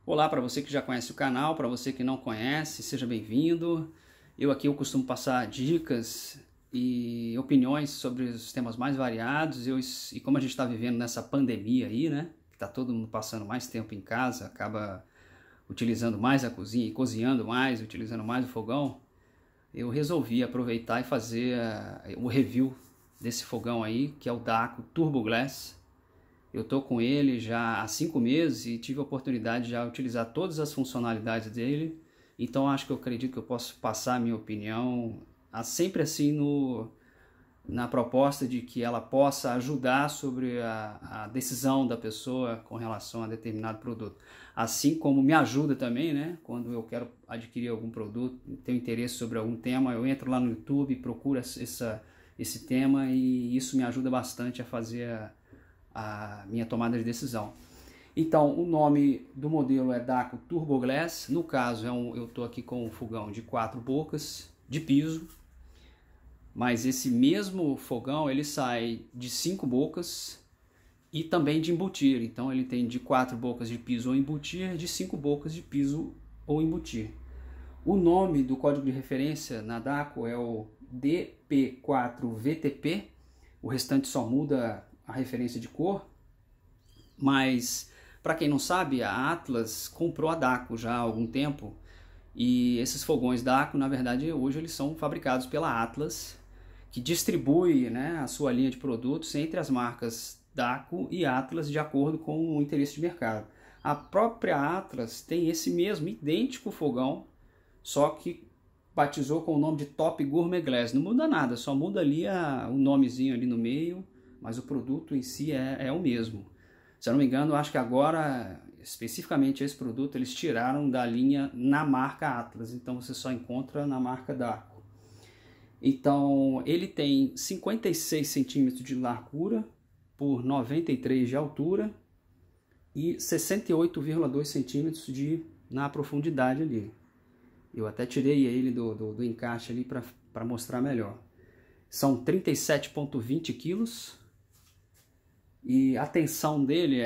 Olá para você que já conhece o canal, para você que não conhece, seja bem-vindo. Eu costumo passar dicas e opiniões sobre os temas mais variados e como a gente está vivendo nessa pandemia aí, né? Que está todo mundo passando mais tempo em casa, acaba utilizando mais a cozinha e cozinhando mais, utilizando mais o fogão. Eu resolvi aproveitar e fazer o review desse fogão aí, que é o Daqo Turbo Glass. Eu estou com ele já há 5 meses e tive a oportunidade de já utilizar todas as funcionalidades dele. Então acredito que eu posso passar a minha opinião sempre assim na proposta de que ela possa ajudar sobre a decisão da pessoa com relação a determinado produto. Assim como me ajuda também, né? Quando eu quero adquirir algum produto, tenho interesse sobre algum tema, eu entro lá no YouTube, procuro esse tema e isso me ajuda bastante a fazer a minha tomada de decisão. Então, o nome do modelo é Daqo Turbo Glass. No caso, eu estou aqui com um fogão de 4 bocas de piso, mas esse mesmo fogão ele sai de 5 bocas e também de embutir. Então, ele tem de 4 bocas de piso ou embutir, de 5 bocas de piso ou embutir. O nome do código de referência na Daqo é o DP4VTP. O restante só muda a referência de cor, mas para quem não sabe, a Atlas comprou a Daqo já há algum tempo e esses fogões Daqo, na verdade, hoje eles são fabricados pela Atlas, que distribui, né, a sua linha de produtos entre as marcas Daqo e Atlas de acordo com o interesse de mercado. A própria Atlas tem esse mesmo idêntico fogão, só que batizou com o nome de Top Gourmet Glass. Não muda nada, só muda ali o nomezinho ali no meio, mas o produto em si é o mesmo. Se eu não me engano, acho que agora, especificamente esse produto, eles tiraram da linha na marca Atlas, então você só encontra na marca Daqo. Então, ele tem 56 centímetros de largura por 93 de altura e 68,2 centímetros na profundidade ali. Eu até tirei ele do encaixe ali para mostrar melhor. São 37,20 quilos. E a tensão dele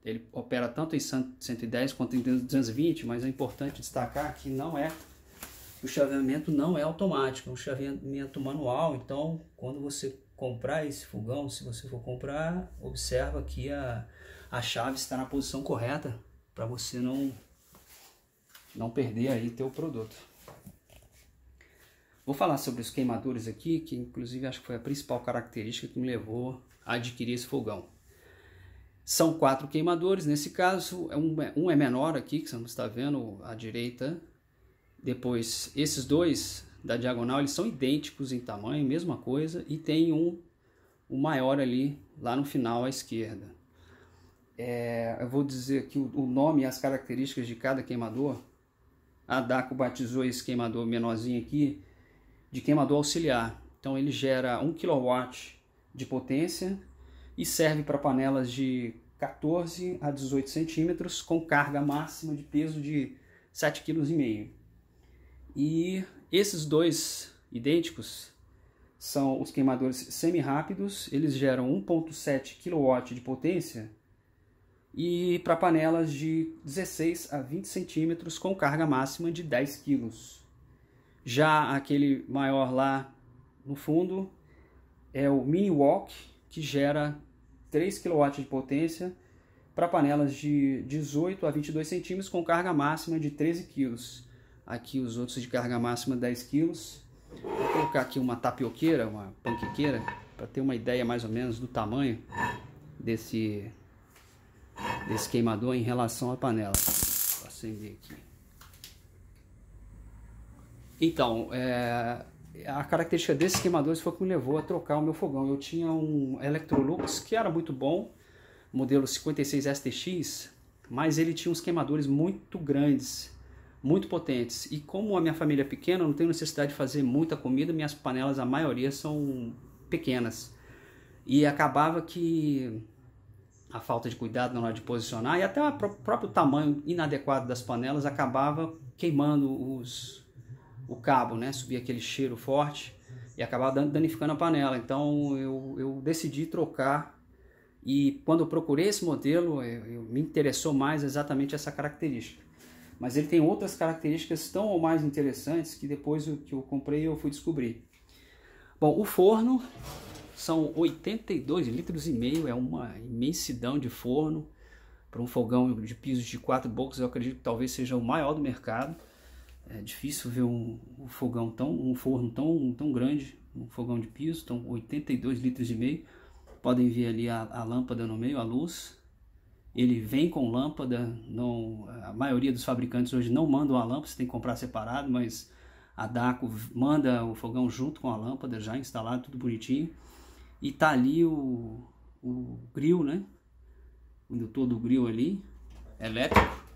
ele opera tanto em 110 quanto em 220, mas é importante destacar que o chaveamento não é automático, é um chaveamento manual. Então, quando você comprar esse fogão, se você for comprar, observa que a chave está na posição correta para você não perder aí teu produto. Vou falar sobre os queimadores aqui, que inclusive acho que foi a principal característica que me levou a adquirir esse fogão. São 4 queimadores, nesse caso um é menor aqui, que você está vendo à direita. Depois esses dois da diagonal, eles são idênticos em tamanho, mesma coisa, e tem um maior ali, lá no final à esquerda. Eu vou dizer aqui o nome e as características de cada queimador. A Daqo batizou esse queimador menorzinho aqui de queimador auxiliar. Então ele gera 1 kW de potência e serve para panelas de 14 a 18 centímetros com carga máxima de peso de 7,5 kg. E esses dois idênticos são os queimadores semi-rápidos, eles geram 1,7 kW de potência e para panelas de 16 a 20 centímetros com carga máxima de 10 kg. Já aquele maior lá no fundo é o Mini Wok, que gera 3 kW de potência para panelas de 18 a 22 centímetros com carga máxima de 13 kg. Aqui os outros de carga máxima 10 kg. Vou colocar aqui uma tapioqueira, uma panquequeira, para ter uma ideia mais ou menos do tamanho desse queimador em relação à panela. Vou acender aqui. Então, a característica desses queimadores foi o que me levou a trocar o meu fogão. Eu tinha um Electrolux que era muito bom, modelo 56 STX, mas ele tinha uns queimadores muito grandes, muito potentes. E como a minha família é pequena, eu não tenho necessidade de fazer muita comida, minhas panelas, a maioria são pequenas. E acabava que a falta de cuidado na hora de posicionar e até o próprio tamanho inadequado das panelas acabava queimando o cabo, né? Subia aquele cheiro forte e acabava danificando a panela. Então eu decidi trocar E quando eu procurei esse modelo, me interessou mais exatamente essa característica. Mas ele tem outras características tão ou mais interessantes que depois que eu comprei eu fui descobrir. Bom, o forno são 82,5 litros, é uma imensidão de forno. Para um fogão de piso de 4 bocas, eu acredito que talvez seja o maior do mercado. É difícil ver um forno tão grande, um fogão de piso. Então 82,5 litros. Podem ver ali a lâmpada no meio, a luz. Ele vem com lâmpada. A maioria dos fabricantes hoje não mandam a lâmpada, você tem que comprar separado, mas a Daqo manda o fogão junto com a lâmpada já instalado, tudo bonitinho. E tá ali o grill, né? O indutor do grill ali, elétrico.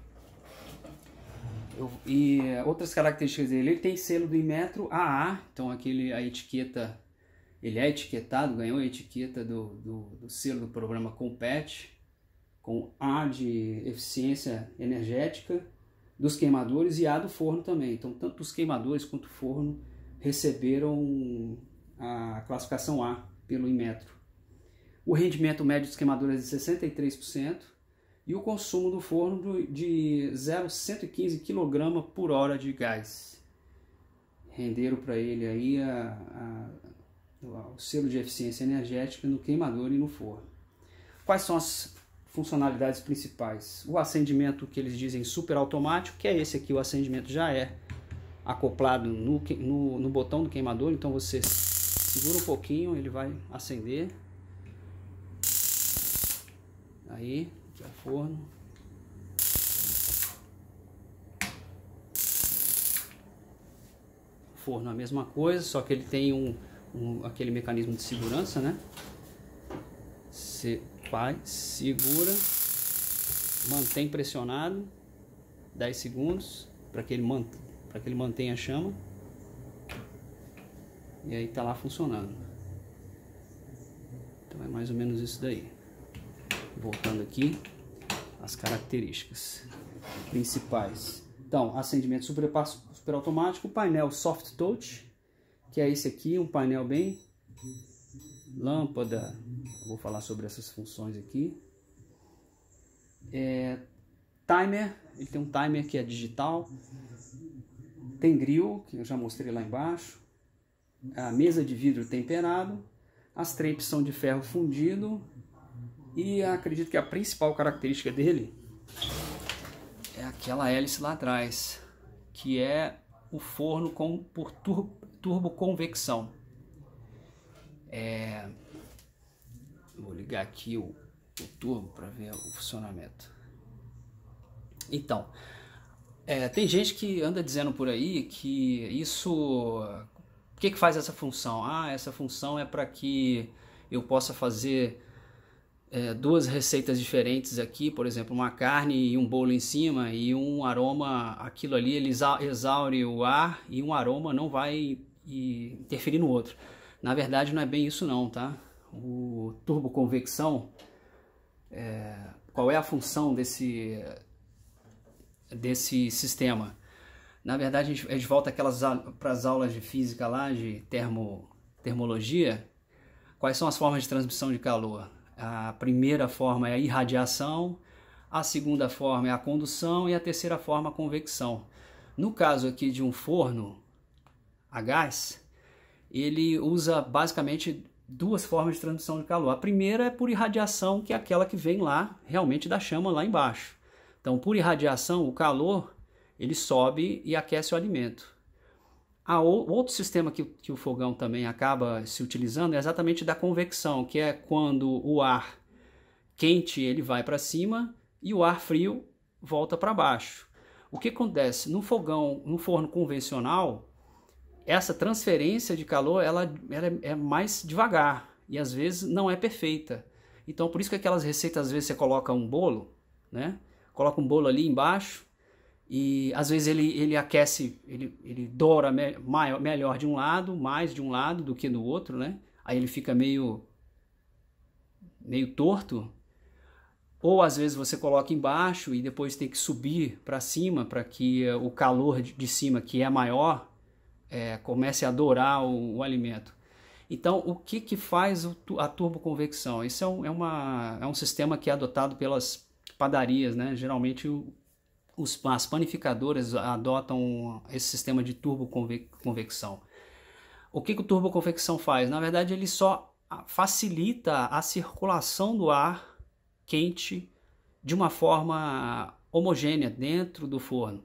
E outras características dele, ele tem selo do Inmetro AA, então a etiqueta, ele é etiquetado, ganhou a etiqueta do selo do programa Compete, com A de eficiência energética dos queimadores e A do forno também. Então tanto os queimadores quanto o forno receberam a classificação A pelo Inmetro. O rendimento médio dos queimadores é de 63% e o consumo do forno de 0,115 kg por hora de gás. Renderam para ele aí o selo de eficiência energética no queimador e no forno. Quais são as funcionalidades principais? O acendimento que eles dizem super automático, que é esse aqui, o acendimento já é acoplado no botão do queimador, então você segura um pouquinho, ele vai acender. Aí, já forno. Forno a mesma coisa, só que ele tem aquele mecanismo de segurança, né? Você vai, segura, mantém pressionado 10 segundos para que ele mantenha a chama. E aí tá lá funcionando. Então é mais ou menos isso daí. Voltando aqui, as características principais. Então, acendimento super automático, painel soft touch, que é esse aqui, um painel bem lâmpada. Vou falar sobre essas funções aqui. Timer, ele tem um timer que é digital. Tem grill, que eu já mostrei lá embaixo. A mesa de vidro temperado. As trapes são de ferro fundido. E acredito que a principal característica dele é aquela hélice lá atrás, que é o forno por turboconvecção. Vou ligar aqui o turbo para ver o funcionamento. Então, tem gente que anda dizendo por aí que isso... O que faz essa função? Essa função é para que eu possa fazer duas receitas diferentes aqui, por exemplo, uma carne e um bolo em cima e um aroma, aquilo ali ele exaure o ar e um aroma não vai interferir no outro. Na verdade não é bem isso não, tá? O turboconvecção, qual é a função desse sistema? Na verdade a gente volta para as aulas de física lá, de termologia. Quais são as formas de transmissão de calor? A primeira forma é a irradiação, a segunda forma é a condução e a terceira forma a convecção. No caso aqui de um forno a gás, ele usa basicamente duas formas de transmissão de calor. A primeira é por irradiação, que é aquela que vem lá realmente da chama lá embaixo. Então, por irradiação, o calor ele sobe e aquece o alimento. Outro sistema que o fogão também acaba se utilizando é exatamente da convecção, que é quando o ar quente ele vai para cima e o ar frio volta para baixo. O que acontece? No forno convencional, essa transferência de calor ela é mais devagar e às vezes não é perfeita. Então por isso que aquelas receitas, às vezes você coloca um bolo, né? Coloca um bolo ali embaixo, e às vezes ele aquece, ele doura melhor de um lado, mais de um lado do que do outro, né? Aí ele fica meio torto. Ou às vezes você coloca embaixo e depois tem que subir para cima para que o calor de cima, que é maior, comece a dourar o alimento. Então, o que, que faz a turboconvecção? Isso é um sistema que é adotado pelas padarias, né? Geralmente as panificadoras adotam esse sistema de turboconvecção. O que, que o turboconvecção faz? Na verdade, ele só facilita a circulação do ar quente de uma forma homogênea dentro do forno.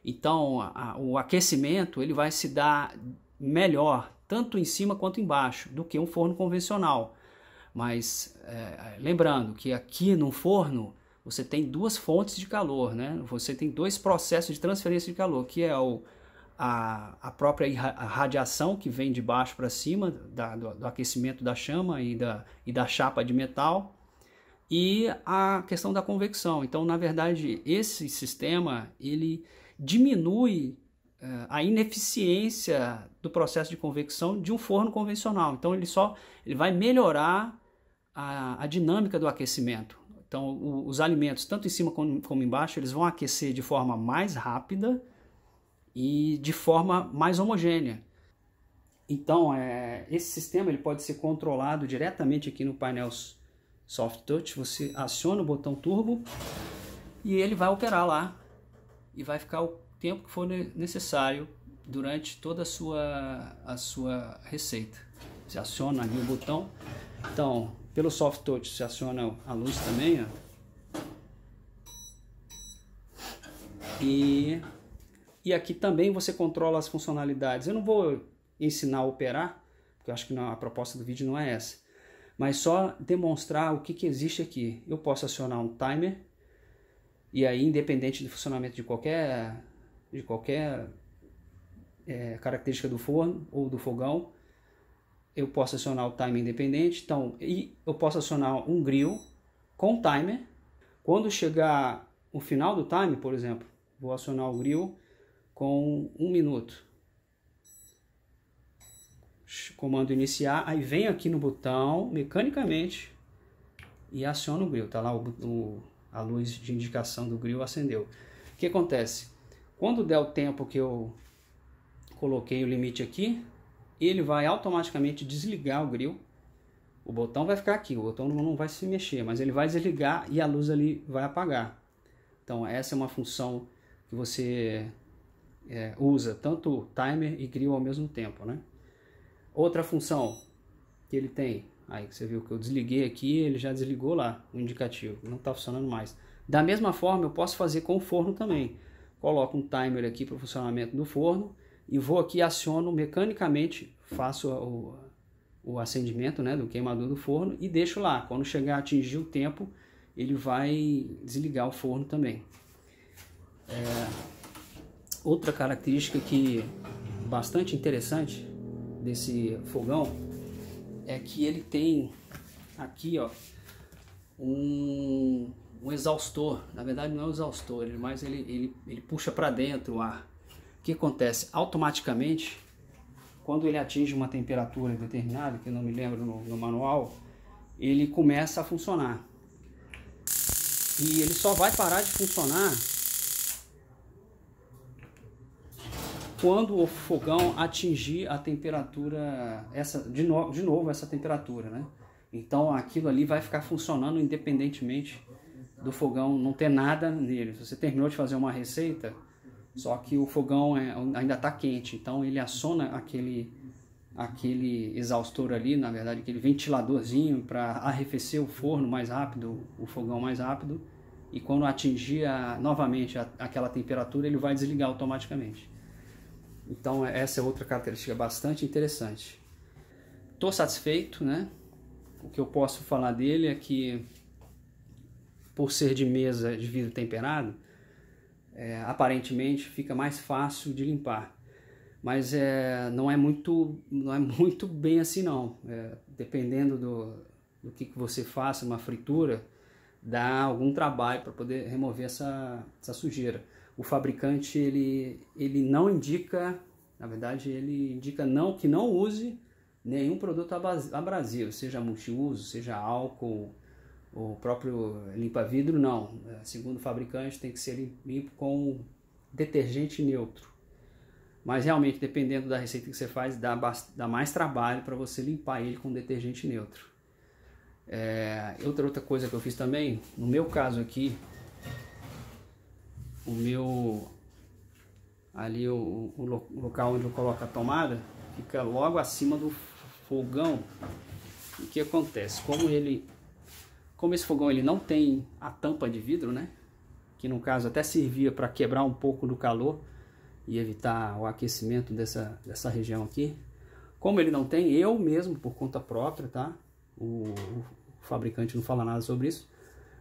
Então, o aquecimento ele vai se dar melhor, tanto em cima quanto embaixo, do que um forno convencional. Mas lembrando que aqui no forno você tem duas fontes de calor, né? Você tem dois processos de transferência de calor, que é a própria radiação que vem de baixo para cima, do aquecimento da chama e da chapa de metal, e a questão da convecção. Então, na verdade, esse sistema ele diminui a ineficiência do processo de convecção de um forno convencional. Então, ele vai melhorar a dinâmica do aquecimento. Então, os alimentos, tanto em cima como embaixo, eles vão aquecer de forma mais rápida e de forma mais homogênea. Então, esse sistema ele pode ser controlado diretamente aqui no painel Soft Touch. Você aciona o botão turbo e ele vai operar lá e vai ficar o tempo que for necessário durante toda a sua receita. Você aciona ali o botão. Então, pelo Soft Touch você aciona a luz também, ó. E aqui também você controla as funcionalidades. Eu não vou ensinar a operar, porque eu acho que a proposta do vídeo não é essa. Mas só demonstrar o que existe aqui. Eu posso acionar um timer, e aí independente do funcionamento de qualquer característica do forno ou do fogão, eu posso acionar o timer independente. Então, e eu posso acionar um grill com timer. Quando chegar o final do timer, por exemplo, vou acionar o grill com 1 minuto. Comando iniciar, aí venho aqui no botão mecanicamente e aciono o grill. Tá lá a luz de indicação do grill acendeu. O que acontece? Quando der o tempo que eu coloquei o limite aqui, ele vai automaticamente desligar o grill. O botão vai ficar aqui, o botão não vai se mexer, mas ele vai desligar e a luz ali vai apagar. Então essa é uma função que você usa tanto timer e grill ao mesmo tempo, né? Outra função que ele tem, aí você viu que eu desliguei aqui, ele já desligou lá o indicativo, não está funcionando mais. Da mesma forma eu posso fazer com o forno também. Coloco um timer aqui para o funcionamento do forno e vou aqui, aciono mecanicamente, faço o acendimento, né, do queimador do forno e deixo lá. Quando chegar a atingir o tempo, ele vai desligar o forno também. Outra característica que bastante interessante desse fogão é que ele tem aqui, ó, um exaustor. Na verdade não é um exaustor, mas ele puxa para dentro o ar. O que acontece? Automaticamente, quando ele atinge uma temperatura determinada, que eu não me lembro no manual, ele começa a funcionar. E ele só vai parar de funcionar quando o fogão atingir a temperatura, de novo essa temperatura, né? Então aquilo ali vai ficar funcionando independentemente do fogão não ter nada nele. Se você terminou de fazer uma receita, só que o fogão ainda está quente, então ele aciona aquele exaustor ali, na verdade aquele ventiladorzinho para arrefecer o forno mais rápido, o fogão mais rápido, e quando atingir novamente aquela temperatura ele vai desligar automaticamente. Então essa é outra característica bastante interessante. Estou satisfeito, né? O que eu posso falar dele é que, por ser de mesa de vidro temperado, aparentemente fica mais fácil de limpar. Mas não é muito bem assim não. Dependendo do que você faça, uma fritura, dá algum trabalho para poder remover essa sujeira. O fabricante ele não indica, na verdade ele indica que não use nenhum produto abrasivo, seja multiuso, seja álcool, o próprio limpa-vidro não. Segundo o fabricante tem que ser limpo com detergente neutro. Mas realmente, dependendo da receita que você faz, dá mais trabalho para você limpar ele com detergente neutro. Outra coisa que eu fiz também, no meu caso aqui, o local onde eu coloco a tomada fica logo acima do fogão. O que acontece? Como esse fogão ele não tem a tampa de vidro, né? Que no caso até servia para quebrar um pouco do calor e evitar o aquecimento dessa região aqui. Como ele não tem, eu mesmo por conta própria, tá? O fabricante não fala nada sobre isso,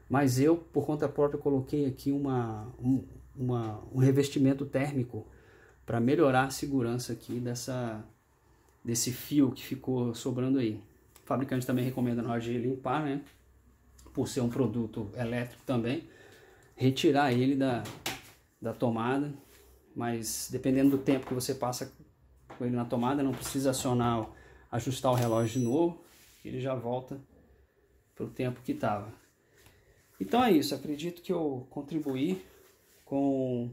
mas eu por conta própria coloquei aqui um revestimento térmico para melhorar a segurança aqui desse fio que ficou sobrando aí. O fabricante também recomenda na hora de limpar, né? Por ser um produto elétrico também, retirar ele da tomada, mas dependendo do tempo que você passa com ele na tomada, não precisa ajustar o relógio de novo, ele já volta para o tempo que estava. Então é isso, acredito que eu contribuí com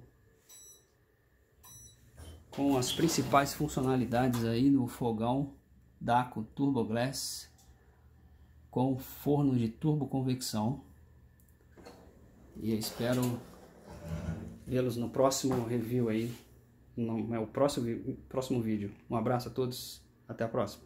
as principais funcionalidades aí no fogão Dako Turbo Glass com forno de turbo convecção, e eu espero vê-los no próximo review aí, no próximo vídeo. Um abraço a todos, até a próxima.